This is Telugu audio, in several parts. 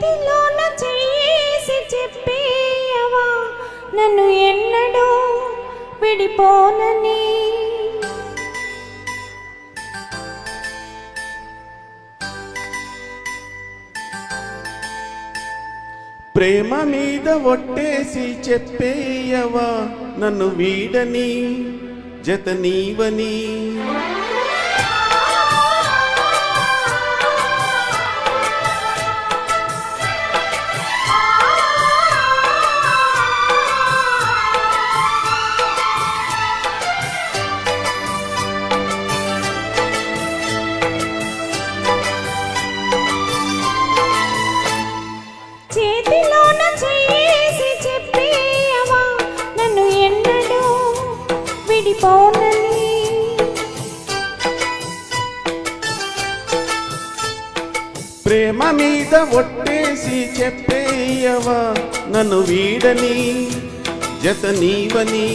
చేతిలోన చేసి చెప్పేయవా నన్ను ఎన్నడూ విడిపోనని. ప్రేమ మీద ఒట్టేసి చెప్పేయవా నన్ను వీడని జత నీవని. చేతిలోన చేసి చెప్పేయవా నన్ను ఎన్నడూ విడిపోనని. ప్రేమ మీద ఒట్టేసి చెప్పేయవా నన్ను వీడని జత నీవని.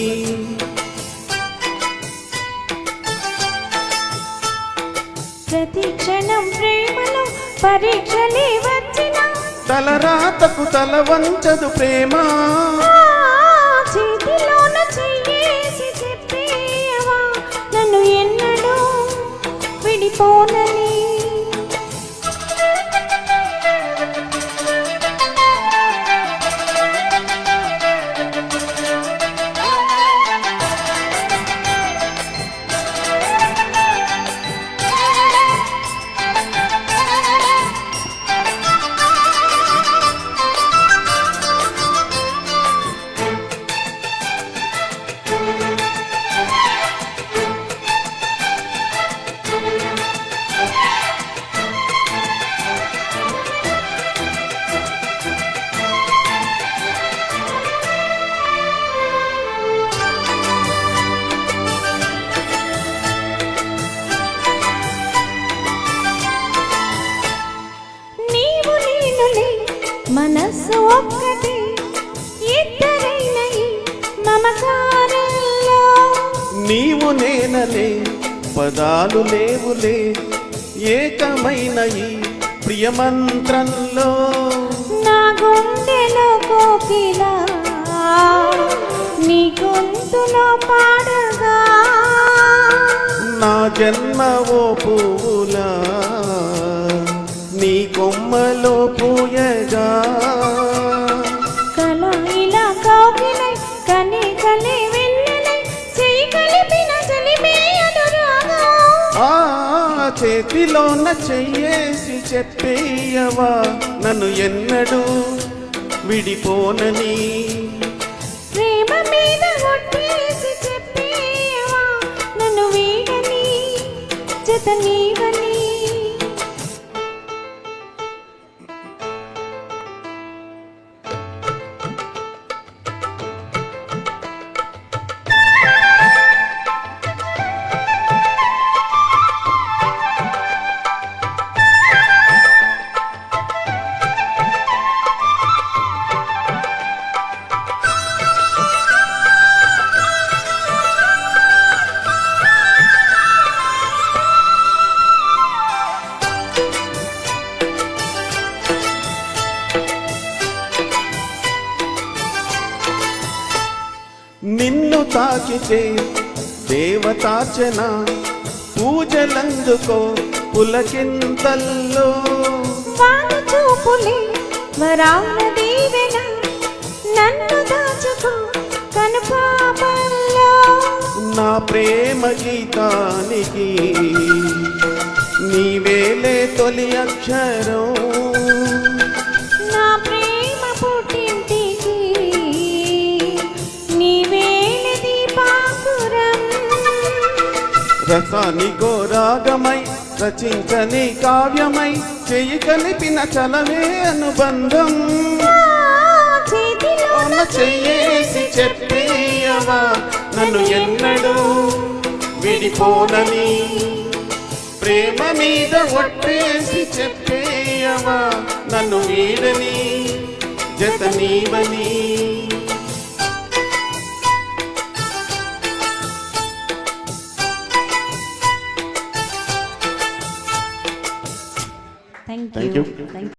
ప్రతి క్షణం ప్రేమలో పరీక్షలే వచ్చిన తలరాతకు తల వంచదు ప్రేమ. చేతిలోన చేసి చెప్పేయవా నన్ను ఎన్నడూ విడిపోనని. మనస్సు ఒక్కటి ఇద్దరైన మమకారంలో. నీవు నేనలే పదాలు లేవులే ఏకమైన ఈ ప్రియమంత్రంలో. నా గుండెలో కోకిలా నీ గొంతులో పాడగా నా జన్మ ఓ పువ్వులా నీ కొమ్మలో పూయగా. కల ఇలా కౌగిలై కని కలి వెన్నెలై చెయ్యి కలిపిన చలిమే అనురాగం. చేతిలోన చెయ్యేసి చెప్పేయవా నన్ను ఎన్నడూ విడిపోనని. ప్రేమ మీద ఒట్టేసి చెప్పేయవా నన్ను వీడని జత నీవని. నిన్ను తాకితే దేవతార్చన పూజలందుకో పులకింతల్లో. వాన చూపులే వరాల దీవెన నన్ను దాచుకో కనుపాపల్లో. నా ప్రేమ గీతానికి నీవేలే తొలి అక్షరం. నా ప్రేమ పుట్టింటికి నీవేలే దీపాకురం. రసానికో రాగమై రచించని కావ్యమై చెయ్యి కలిపిన చలవే అనుబంధం. చేతిలోన చెయ్యేసి చెప్పేయవా నన్ను ఎన్నడూ విడిపోనని. ప్రేమ మీద ఒట్టేసి చెప్పేయవా నన్ను వీడని జత నీవని. Thank you.